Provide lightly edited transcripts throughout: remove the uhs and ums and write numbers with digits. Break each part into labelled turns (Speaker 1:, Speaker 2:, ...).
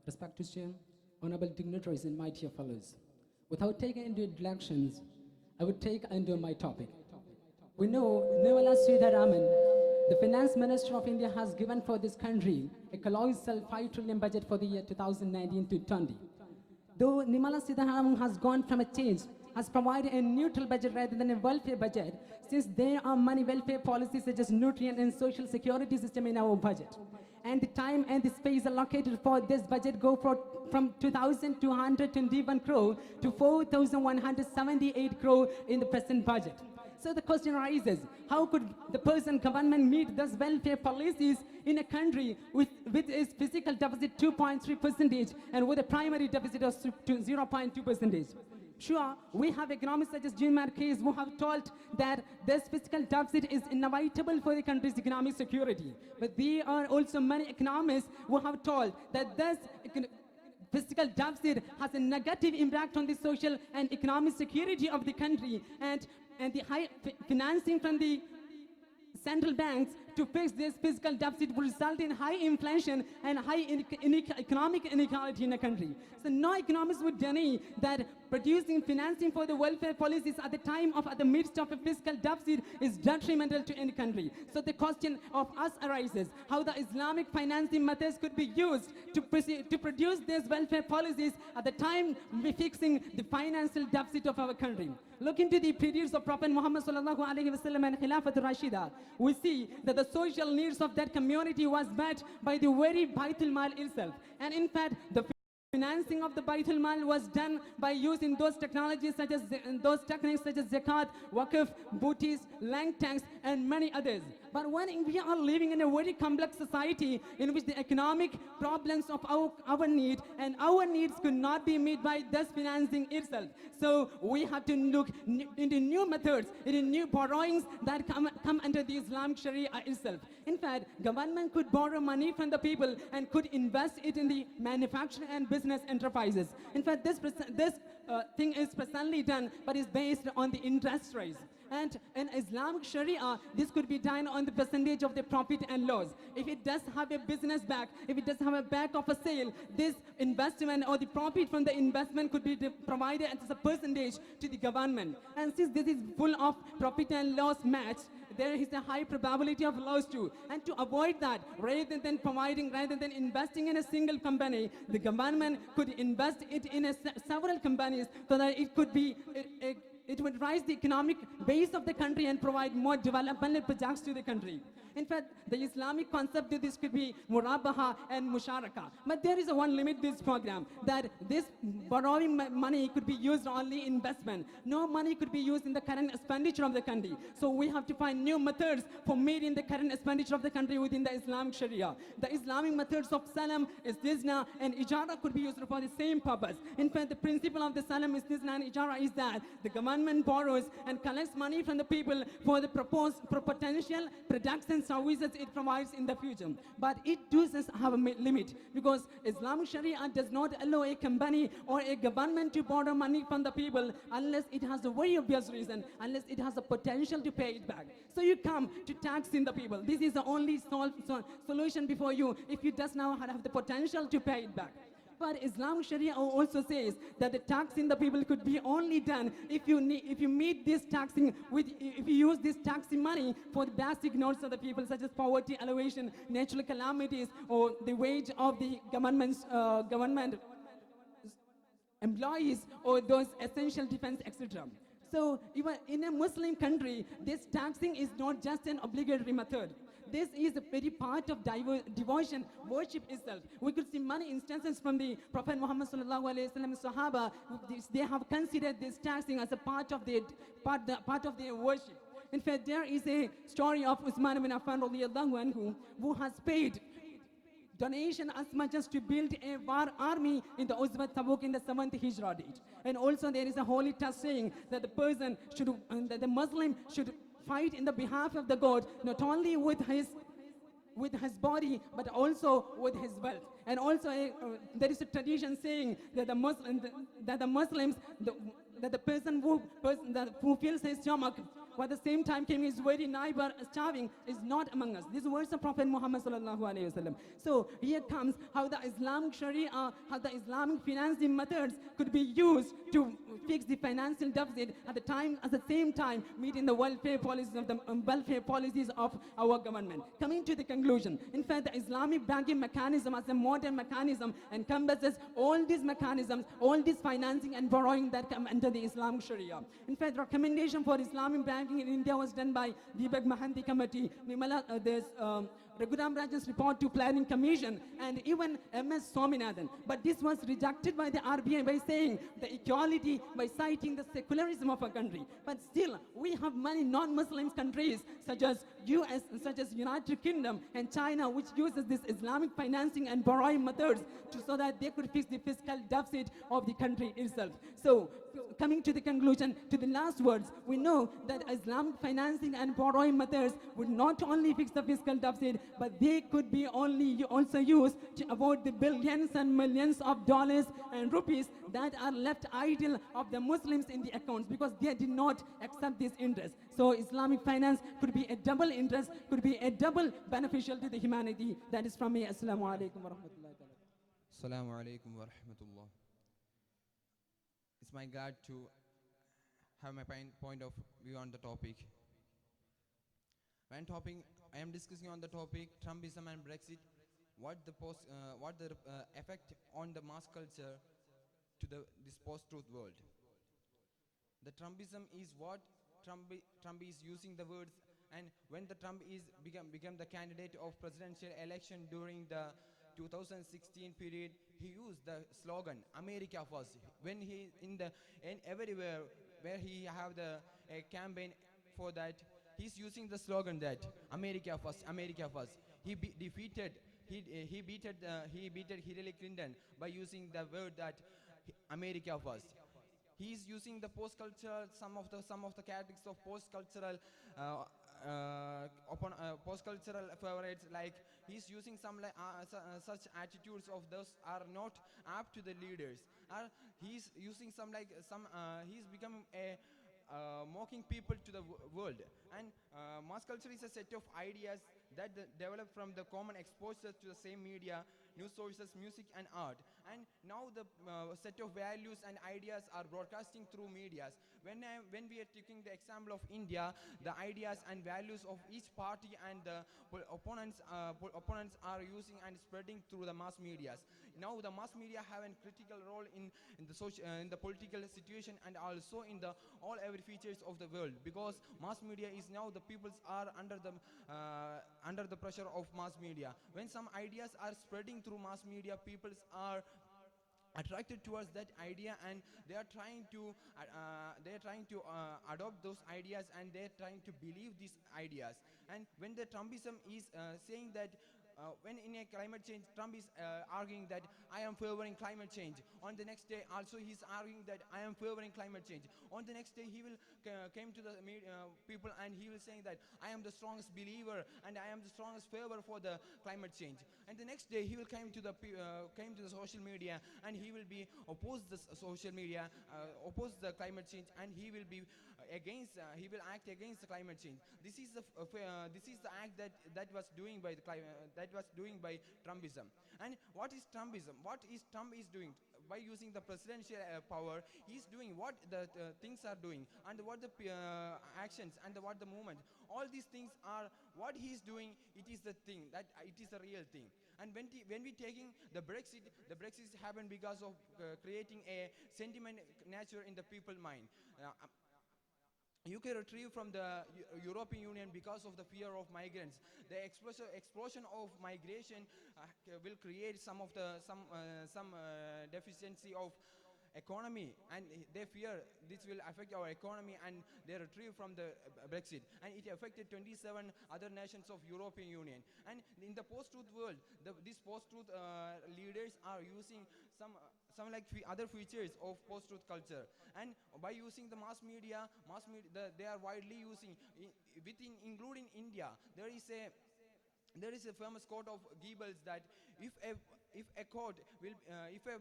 Speaker 1: Respected Chair, honorable dignitaries and my dear fellows. Without taking into introductions, I would take into my topic. We know Nirmala Sitharaman, the Finance Minister of India, has given for this country a colossal 5 trillion budget for the year 2019 to 20. Though Nirmala Sitharaman has gone from a change, has provided a neutral budget rather than a welfare budget, since there are many welfare policies such as nutrient and social security system in our budget. And the time and the space allocated for this budget go from 2,221 crore to 4,178 crore in the present budget. So the question arises, how could the present government meet those welfare policies in a country with its fiscal deficit 2.3% and with a primary deficit of 0.2%? Sure, we have economists such as Markaz who have told that this fiscal deficit is inevitable for the country's economic security. But there are also many economists who have told that this fiscal deficit has a negative impact on the social and economic security of the country, and the high financing from the central banks to fix this fiscal deficit will result in high inflation and high economic inequality in the country. So no economist would deny that producing financing for the welfare policies at the midst of a fiscal deficit is detrimental to any country. So the question of us arises, how the Islamic financing methods could be used to produce these welfare policies at the time we're fixing the financial deficit of our country. Look into the periods of Prophet Muhammad sallallahu alaihi wasallam and Khilafat Rashida. We see that the social needs of that community was met by the very Baitul Mal itself. And in fact, the financing of the Baitul Mal was done by using those technologies such as those techniques such as zakat, waqf, booties, land tanks, and many others. But when we are living in a very complex society in which the economic problems of our need and our needs could not be met by this financing itself. So we have to look into new methods, into new borrowings that come under the Islamic Sharia itself. In fact, government could borrow money from the people and could invest it in the manufacturing and business enterprises. In fact, this thing is presently done, but is based on the interest rates. And in Islamic Sharia, this could be done on the percentage of the profit and loss. If it does have a business back, if it does have a back of a sale, this investment or the profit from the investment could be provided as a percentage to the government. And since this is full of profit and loss match, there is a high probability of loss too. And to avoid that, rather than investing in a single company, the government could invest it in several companies so that it could be it would rise the economic base of the country and provide more developmental projects to the country. In fact, the Islamic concept of this could be murabaha and musharaka. But there is a one limit to this program, that this borrowing money could be used only in investment. No money could be used in the current expenditure of the country. So we have to find new methods for meeting the current expenditure of the country within the Islamic Sharia. The Islamic methods of salam, istisna, and ijara could be used for the same purpose. In fact, the principle of the salam, istisna, and ijara is that the government borrows and collects money from the people for the potential products and services it provides in the future. But it does have a limit, because Islamic Sharia does not allow a company or a government to borrow money from the people unless it has a very obvious reason, unless it has a potential to pay it back. So you come to taxing the people. This is the only solution before you if you does now have the potential to pay it back. But Islamic Sharia also says that the taxing the people could be only done if you meet this taxing if you use this taxing money for the basic needs of the people, such as poverty alleviation, natural calamities, or the wage of the government employees, or those essential defense, etc. So even in a Muslim country, this taxing is not just an obligatory method. This is a very part of devotion, worship itself. We could see many instances from the Prophet Muhammad sallallahu alaihi wasallam Sahaba. They have considered this taxing as a part of their worship. In fact, there is a story of Uthman ibn Affan radiallahu anhu, who has paid donation as much as to build a war army in the Uzbat Tabuk in the 7th Hijra date. And also there is a holy text saying that the Muslim should fight in the behalf of the God, not only with his body, but also with his wealth. And also there is a tradition saying that the person who fills his stomach while at the same time king is very neighbor starving is not among us. These words of Prophet Muhammad sallallahu alaihi wasallam. So here comes how the Islamic Sharia, how the Islamic financing methods could be used to fix the financial deficit at the same time meeting the welfare policies of our government. Coming to the conclusion, in fact, the Islamic banking mechanism as a modern mechanism encompasses all these mechanisms, all this financing and borrowing that come under the Islamic Sharia. In fact, the recommendation for Islamic banking in India was done by Deepak Mahanti Committee, Raghuram Rajan's report to Planning Commission, and even MS Swaminathan. But this was rejected by the RBI by saying the equality, by citing the secularism of a country. But still, we have many non-Muslim countries such as US, such as United Kingdom and China, which uses this Islamic financing and borrowing methods so that they could fix the fiscal deficit of the country itself. So, coming to the conclusion, to the last words, we know that Islamic financing and borrowing methods would not only fix the fiscal deficit, but they could be also used to avoid the billions and millions of dollars and rupees that are left idle of the Muslims in the accounts because they did not accept this interest. So Islamic finance could be a double interest, could be a double beneficial to the humanity. That is from me. Assalamu alaikum wa rahmatullahi wa barakatuh.
Speaker 2: Assalamu alaikum wa rahmatullah. It's my glad to have my point of view on the topic. I am discussing on the topic Trumpism and Brexit. What the effect on the mass culture to this post-truth world. The Trumpism is what Trump is using the words, and when the Trump is become the candidate of presidential election during the 2016 period, he used the slogan "America First." When he everywhere where he have the campaign for that, he's using the slogan that "America First, America First." He defeated Hillary Clinton by using the word that America First. He is using the post-cultural, some of the characteristics of post-cultural post-cultural favorites, like he's using some such attitudes of those are not apt to the leaders. He's using he's becoming a mocking people to the world. And mass culture is a set of ideas that develop from the common exposure to the same media, news sources, music and art. And now the set of values and ideas are broadcasting through medias. When we are taking the example of India, the ideas and values of each party and the opponents are using and spreading through the mass medias. Now the mass media have a critical role in the political situation and also in the every features of the world, because mass media is now the peoples are under the pressure of mass media. When some ideas are spreading through mass media, peoples are attracted towards that idea, and they are trying to adopt those ideas, and they are trying to believe these ideas. And when the Trumpism is saying that when in a climate change, Trump is arguing that I am favoring climate change. On the next day also he is arguing that I am favoring climate change. On the next day he will came to the people and he will say that I am the strongest believer and I am the strongest favor for the climate change. And the next day he will came to the social media and he will be oppose the social media, oppose the climate change, and he will be he will act against the climate change. This is the act that was doing by Trumpism. And what is Trumpism? What is Trump is doing by using the presidential power? He's doing what the things are doing, and what the actions and what the movement. All these things are what he's doing. It is the thing that it is the real thing. And when we taking the Brexit happened because of creating a sentiment nature in the people mind. UK retrieved from the European Union because of the fear of migrants. The explosion of migration will create some deficiency of economy, and they fear this will affect our economy, and they retrieve from the Brexit, and it affected 27 other nations of European Union. And in the post-truth world, these post-truth leaders are using some other features of post-truth culture, and by using the mass media, they are widely using including India. There is a famous quote of Goebbels that if if a quote will if a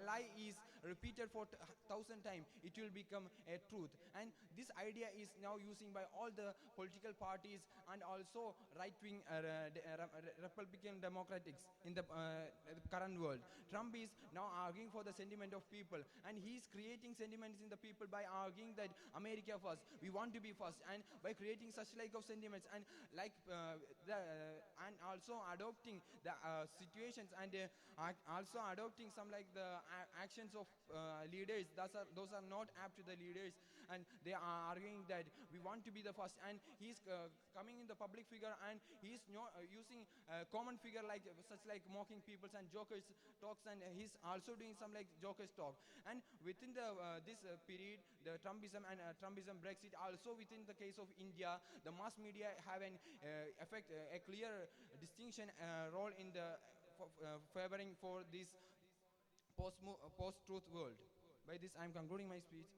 Speaker 2: lie is repeated for 1,000 times, it will become a truth. And this idea is now using by all the political parties and also right wing republican democrats in the current world. Trump is now arguing for the sentiment of people, and he is creating sentiments in the people by arguing that America first, we want to be first, and by creating such like of sentiments, and like and also adopting the situations, and also adopting some like the actions of leaders. Those are not apt to the leaders, and they are arguing that we want to be the first. And he's coming in the public figure, and he's not using common figure like such like mocking peoples and jokers talks, and he's also doing some like jokers talk. And within the this period, the Trumpism and Trumpism Brexit, also within the case of India, the mass media have an effect, a clear distinction role in the favoring for this post-truth world. By this, I am concluding my speech.